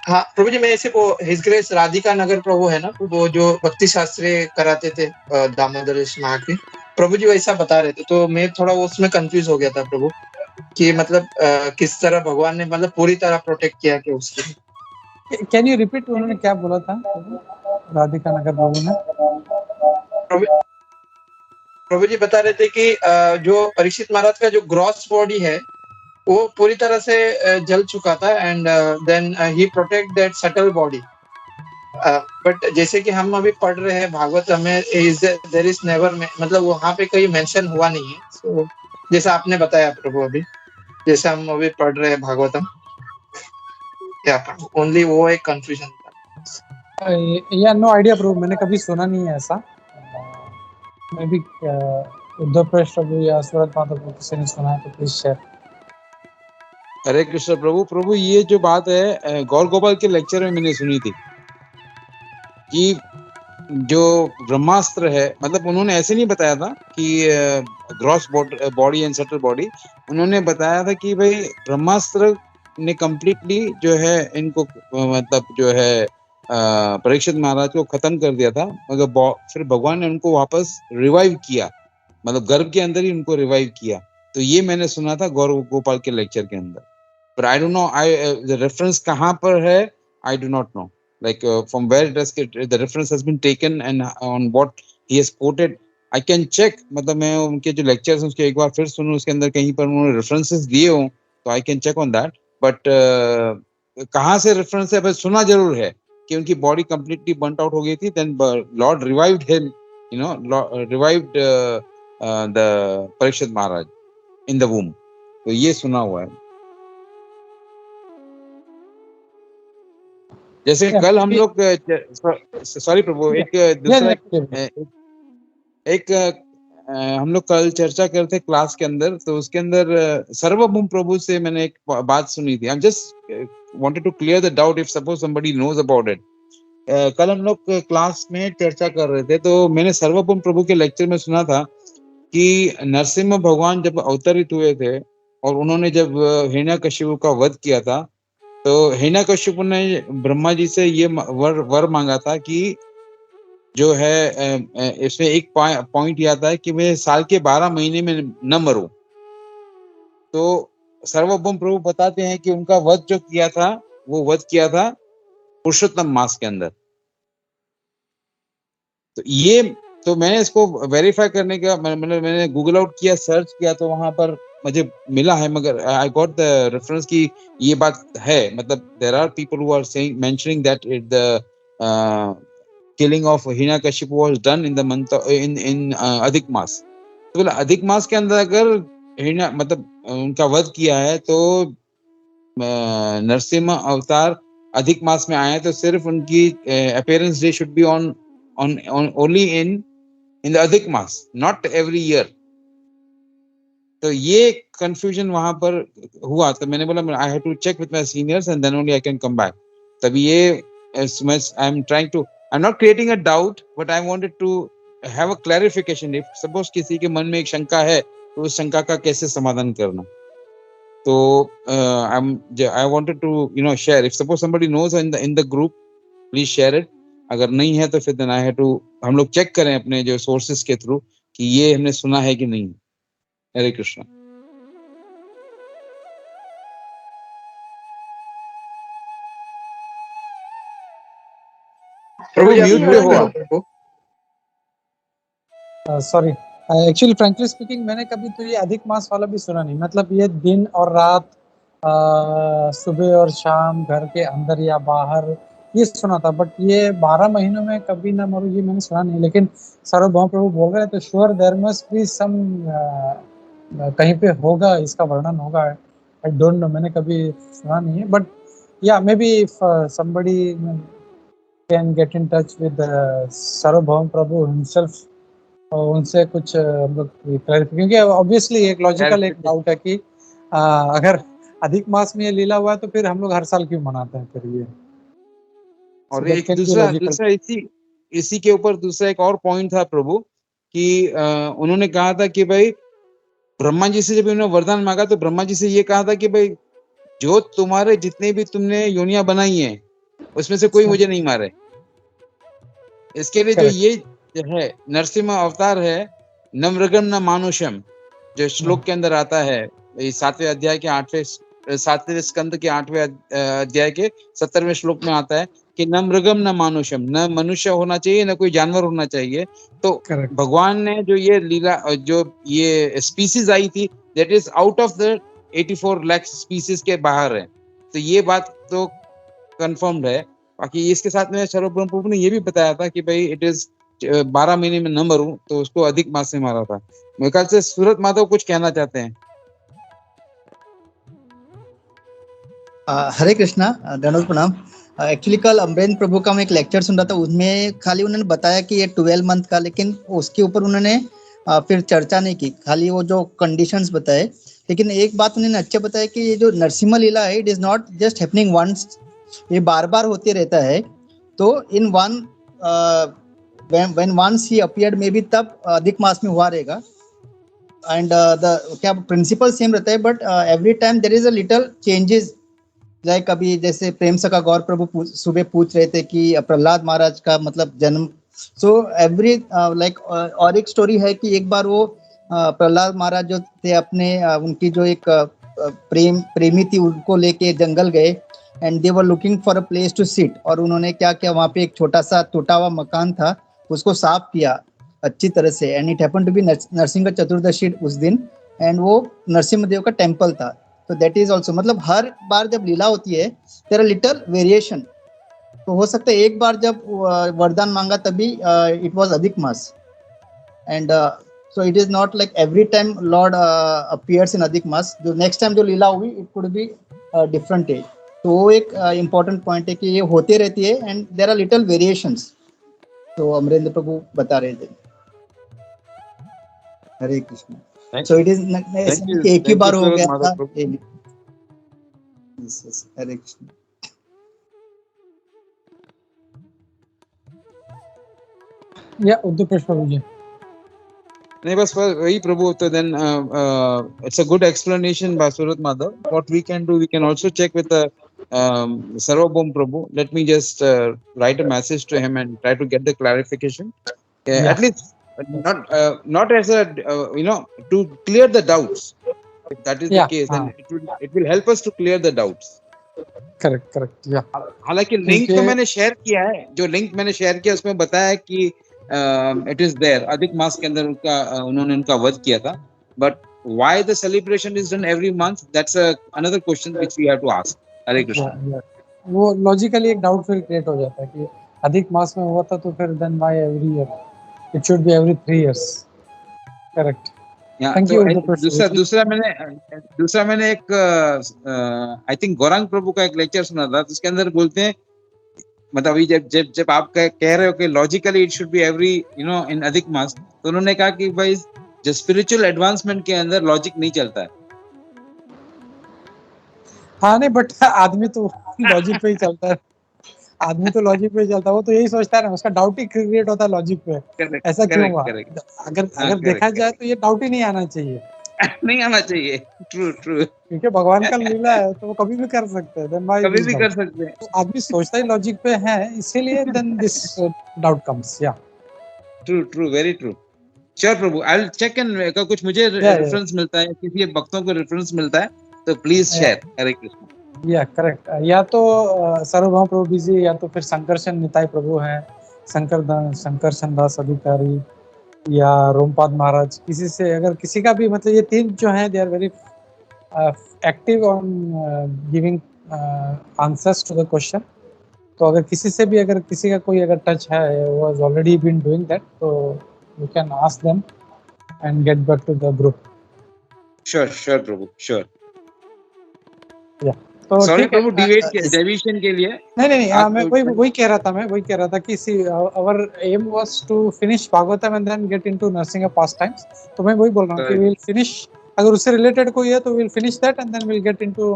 Speaker 3: हाँ प्रभु जी, मैं ऐसे वो हिज ग्रेस राधिका नगर प्रभु है ना, वो जो भक्ति शास्त्री कराते थे दामोदर महा के प्रभु जी, वैसा बता रहे थे। तो मैं थोड़ा उसमें कंफ्यूज हो गया था प्रभु कि मतलब किस तरह भगवान ने मतलब पूरी तरह प्रोटेक्ट किया कि उसके।
Speaker 2: कैन यू रिपीट, उन्होंने क्या बोला था राधिका नगर प्रभु ने?
Speaker 3: प्रभु जी बता रहे थे कि जो परीक्षित महाराज का जो ग्रॉस बॉडी है वो पूरी तरह से जल चुका था, and then he protect that subtle body. But जैसे कि हम अभी पढ़ रहे हैं भागवत में, देयर इज नेवर, मतलब वहां पे कहीं मेंशन हुआ नहीं है। so, जैसा आपने बताया प्रभु अभी, जैसे हम अभी पढ़ रहे हैं भागवतम, क्या ओनली वो एक कंफ्यूजन था।
Speaker 2: या नो आइडिया प्रभु, मैंने कभी सुना नहीं है ऐसा। मैं भी उद्धव प्रभु या सूरत माता प्रभु किसी ने सुना है तो प्लीज शेयर।
Speaker 7: हरे कृष्ण प्रभु ये जो बात है गौर गोपाल के लेक्चर में मैंने सुनी थी कि जो ब्रह्मास्त्र है, मतलब उन्होंने ऐसे नहीं बताया था कि gross body and subtle body, उन्होंने बताया था कि भाई ब्रह्मास्त्र ने कम्प्लीटली जो है इनको मतलब जो है परीक्षित महाराज को खत्म कर दिया था, मगर फिर भगवान ने उनको वापस रिवाइव किया, मतलब गर्भ के अंदर ही उनको रिवाइव किया। तो ये मैंने सुना था गौर गोपाल के लेक्चर के अंदर, पर I don't know the reference कहाँ पर है, I do not know, like from where the reference has been taken and on what he has quoted, I can check। मतलब मैं उनके जो लेक्चर्स उसके एक बार फिर सुनूं, उसके अंदर कहीं पर उन्होंने रेफरेंसेस दिए हो तो I can check on that, but कहाँ से रेफरेंस है, बस सुना जरूर है कि उनकी बॉडी कंप्लीटली बर्न्ट आउट हो गई थी, then lord revived him, you know, revived the Parikshit Maharaj in the womb. तो ये सुना हुआ है। जैसे कल हम लोग, सॉरी प्रभु, एक दूसरा एक हम लोग कल चर्चा करते क्लास के अंदर, तो उसके अंदर सर्वभौम प्रभु से मैंने एक बात सुनी थी। I just wanted to clear the doubt if suppose somebody knows about it. कल हम लोग क्लास में चर्चा कर रहे थे, तो मैंने सर्वभौम प्रभु के लेक्चर में सुना था कि नरसिम्हा भगवान जब अवतरित हुए थे और उन्होंने जब हिरण्यकशिपु का वध किया था, तो हिरण्यकशिपु ने ब्रह्मा जी से ये वर मांगा था कि जो है इसमें एक पॉइंट ये आता है कि मैं साल के 12 महीने में न मरूं। तो सर्वभौम प्रभु बताते हैं कि उनका वध जो किया था, वो वध किया था पुरुषोत्तम मास के अंदर। तो ये तो मैंने इसको वेरीफाई करने का मैंने गूगल आउट किया, सर्च किया, तो वहां पर मुझे मिला है, मगर आई गॉट द रेफरेंस की ये बात है। मतलब there are people who are saying mentioning that it the killing of Hiranyakashipu was done in the month in अधिक मास। तो बोला अधिक मास के अंदर अगर मतलब उनका वध किया है, तो नरसिम्हा अवतार अधिक मास में आए, तो सिर्फ उनकी appearance day should be on only in the अधिक मास, नॉट एवरी ईयर। तो ये कंफ्यूजन वहां पर हुआ, तो मैंने बोला I have to check with my seniors and then only I can come back. तभी ये I am trying to, I'm not creating a doubt, but I wanted to have a clarification. If suppose किसी के मन में एक शंका है, तो उस शंका का कैसे समाधान करना। तो I wanted to share. If suppose somebody knows in the group, please share it. अगर नहीं है तो फिर then I have to, हम लोग चेक करें अपने जो सोर्सेस के थ्रू कि ये हमने सुना है कि नहीं। हरे कृष्णा। प्रभु म्यूट पे हो आप।
Speaker 2: सॉरी, एक्चुअली फ्रेंकली स्पीकिंग मैंने कभी तो ये अधिक मास वाला भी सुना नहीं। मतलब ये दिन और रात, सुबह और शाम, घर के अंदर या बाहर, ये सुना था। बट ये 12 महीनों में कभी ना मरो, ये मैंने सुना नहीं। लेकिन सार्वभौम प्रभु बोल रहे हैं तो sure there must be some, कहीं पे होगा, इसका वर्णन होगा। आई डोंट नो, मैंने कभी सुना नहीं है। बट या maybe if somebody can get in touch with Sarvabhauma Prabhu himself, और उनसे कुछ हम लोग क्लैरिफाई, क्योंकि ऑब्वियसली एक लॉजिकल एक डाउट है कि अगर अधिक मास में ये लीला हुआ है तो फिर हम लोग हर साल क्यों मनाते हैं फिर ये।
Speaker 7: और एक दूसरा इसी के ऊपर दूसरा एक और पॉइंट था प्रभु कि उन्होंने कहा था कि भाई ब्रह्मा जी से जब उन्होंने वरदान मांगा, तो ब्रह्मा जी से ये कहा था कि भाई जो तुम्हारे जितने भी तुमने योनियां बनाई हैं, उसमें से कोई मुझे नहीं मारे। इसके लिए जो ये है नरसिम्हा अवतार है, न मृगम न मानुषम, जो श्लोक के अंदर आता है, 7वें अध्याय के 7वें स्कंद के 8वें अध्याय के 17वें श्लोक में आता है कि न मृगम न मानुषम, न मनुष्य होना चाहिए, न कोई जानवर होना चाहिए। तो भगवान ने जो ये लीला, जो ये स्पीसीज आई थी, that is out of the 84 lakh species के बाहर है। तो ये बात तो कंफर्म्ड है। बाकी इसके साथ में सर्वभौम प्रभु ने ये भी बताया था कि भाई इट इज 12 महीने में न मरूं, तो उसको अधिक मास से मारा था। मेरे ख्याल से सूरत माधव कुछ कहना चाहते हैं।
Speaker 5: हरे कृष्णा, धन्यवाद, प्रणाम। एक्चुअली कल अमरेंद्र प्रभु का मैं एक लेक्चर सुन रहा था, उसमें खाली उन्होंने बताया कि ये 12 मंथ का, लेकिन उसके ऊपर उन्होंने फिर चर्चा नहीं की, खाली वो जो कंडीशंस बताए। लेकिन एक बात उन्होंने अच्छा बताया कि ये जो नरसिम्हा लीला है, it is not just happening once, ये बार बार होते रहता है। तो in one when once he appeared, maybe तब अधिक मास में हुआ रहेगा। एंड द क्या प्रिंसिपल सेम रहता है, but every time there is a little changes. Like अभी जैसे प्रेम सखा गौर प्रभु सुबह पूछ रहे थे कि प्रहलाद महाराज का मतलब जन्म, सो एवरी लाइक, और एक स्टोरी है कि एक बार वो प्रहलाद महाराज जो थे अपने उनकी जो एक प्रेमी थी, उनको लेके जंगल गए, and they were looking for a place to sit. और उन्होंने क्या किया, वहाँ पे एक छोटा सा टूटा हुआ मकान था, उसको साफ किया अच्छी तरह से। And it happened to be Narasimha Chaturdashi उस दिन, एंड वो नरसिम्हा देव का टेम्पल था। तो दैट इज ऑल्सो, मतलब हर बार जब लीला होती है देयर आर लिटिल वेरिएशन। तो हो सकता है एक बार जब वरदान मांगा तभी इट वाज अधिक मास, and so it is not like every time lord appears in अधिक मास। जो नेक्स्ट टाइम जो लीला हुई, it could be different age. तो वो एक इम्पोर्टेंट पॉइंट है कि ये होते रहती है, and there are little variations. तो अमरेंद्र प्रभु बता रहे थे। Hare Krishna.
Speaker 7: Thank
Speaker 5: so it is ऐसा नहीं कि एक ही बार हो
Speaker 7: Surat
Speaker 5: गया
Speaker 7: Madhav
Speaker 5: था।
Speaker 7: Prabhu.
Speaker 5: Yes, yes, हरे कृष्ण।
Speaker 2: या उद्धव प्रभु जी।
Speaker 7: नहीं बस वही प्रभु, तो then it's a good explanation by Surat Madhav. What we can do, we can also check with the Sarvabhaum Prabhu. Let me just write a message to him and try to get the clarification.
Speaker 2: Yeah.
Speaker 7: At least not as a to clear the doubts. If that is the
Speaker 2: Yeah,
Speaker 7: case, then
Speaker 2: हाँ,
Speaker 7: it will help us to clear the doubts.
Speaker 2: Correct या
Speaker 7: हालांकि link तो मैंने share किया है, जो link मैंने share किया उसमें बताया है कि इट इज देयर, अधिक मास के अंदर उन्होंने उनका वध किया था, but why the celebration is done every month, that's another question which we have to ask. Hare Krishna.
Speaker 2: वो लॉजिकली एक डाउट फिर क्रिएट हो जाता है कि अधिक मास में हुआ था तो फिर then why every year, it should be every 3 years. Correct. Thank you Uddhav प्रभु।
Speaker 7: दूसरा मैंने एक आई थिंक गौरांग प्रभु का एक लेक्चर सुना था, तो उसके अंदर बोलते हैं, मतलब अभी जब जब जब आप कह रहे हो कि logically it should be every in अधिक मास, तो उन्होंने कहा कि भाई जो स्पिरिचुअल एडवांसमेंट के अंदर लॉजिक नहीं चलता है।
Speaker 2: हाँ नहीं, बट आदमी तो लॉजिक पे ही चलता है। आदमी तो लॉजिक पे ही चलता है, वो तो यही सोचता है ना, उसका डाउट ही क्रिएट होता है लॉजिक पे,
Speaker 7: करेक्ट
Speaker 2: ऐसा क्यों हुआ।
Speaker 7: करेक्ट।
Speaker 2: अगर देखा जाए तो ये डाउट ही नहीं आना चाहिए,
Speaker 7: नहीं आना चाहिए। True true.
Speaker 2: क्योंकि भगवान का लीला है तो वो कभी भी कर सकते हैं। देन व्हाई
Speaker 7: कभी
Speaker 2: दिस
Speaker 7: भी कर
Speaker 2: डाउट।
Speaker 7: सकते हैं।
Speaker 2: तो आदमी सोचता ही लॉजिक पे है, इसीलिए then this doubt comes. Yeah
Speaker 7: true true, very true. Sure Prabhu, I will check in, कुछ मुझे रेफरेंस मिलता है, किसी भक्तों को रेफरेंस मिलता है तो प्लीज शेयर। हरे कृष्ण।
Speaker 2: या करेक्ट। या तो सार्वभौम प्रभु जी, या तो फिर शंकरशन निताई प्रभु हैं, शंकरशन दास अधिकारी, या रोमपाद महाराज, किसी से अगर किसी का भी, मतलब ये तीन जो हैं they are very active on giving answers to the question. तो अगर किसी से भी, अगर किसी का कोई अगर टच है, वो has already been doing that, तो you can ask them and get back to the group.
Speaker 7: Sure sure प्रभु, श्योर।
Speaker 2: या तो
Speaker 7: सॉरी
Speaker 2: ठीक है।
Speaker 7: प्रभु, डेविएशन के लिए।
Speaker 2: नहीं, मैं वही कह रहा था कि see our aim was to finish Bhagavatam and then get into Narasimha pastimes. तो मैं वही बोल रहा हूँ कि विल फिनिश, अगर उससे रिलेटेड कोई है तो will finish that and then will get into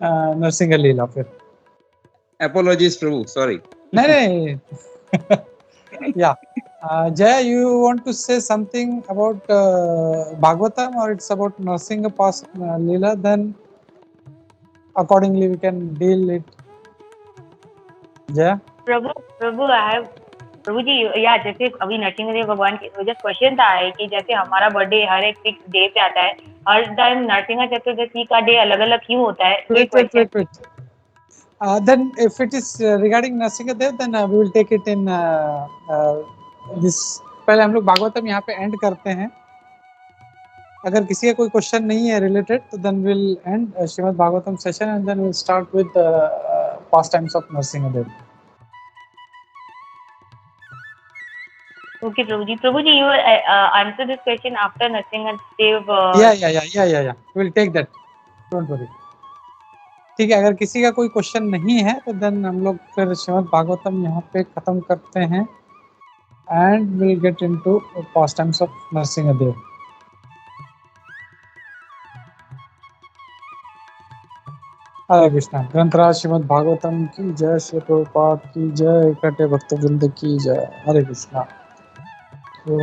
Speaker 2: Narasimha लीला फिर।
Speaker 7: Apologies प्रभु, सॉरी।
Speaker 2: नहीं या Jaya, you want to say something about Bhagavatam, or it's about Narsinga past Leela? Then accordingly we can deal it. Jaya?
Speaker 4: प्रभु जी, या जैसे अभी नरसिंहदेव भगवान की मुझे क्वेश्चन था है कि जैसे हमारा बर्थडे हर एक फिक्स डे पे आता है, हर टाइम नरसिंह चतुर्दशी का डे अलग अलग क्यों होता है?
Speaker 2: Wait. Then if it is regarding Narsingadev, then we will take it in this. पहले हम लोग भागवतम यहाँ पे एंड करते हैं। अगर किसी का कोई क्वेश्चन नहीं है रिलेटेड, तो then we'll end Shrimad Bhagavatam session and then we'll start with past times of Narsingadev.
Speaker 4: Okay, Prabhu ji, you answer this question after Narsingadev.
Speaker 2: Yeah. We'll take that. Don't worry. ठीक है, अगर किसी का कोई क्वेश्चन नहीं है तो देन हम लोग फिर श्रीमद् भागवतम यहाँ पे खत्म करते हैं and will get into pastimes of Narasimhadev. Hare Krishna. ग्रंथराज श्रीमद् भागवतम की जय, श्री प्रभुपाद की जय, इकट्ठे भक्तवृंद की जय। हरे कृष्णा। तो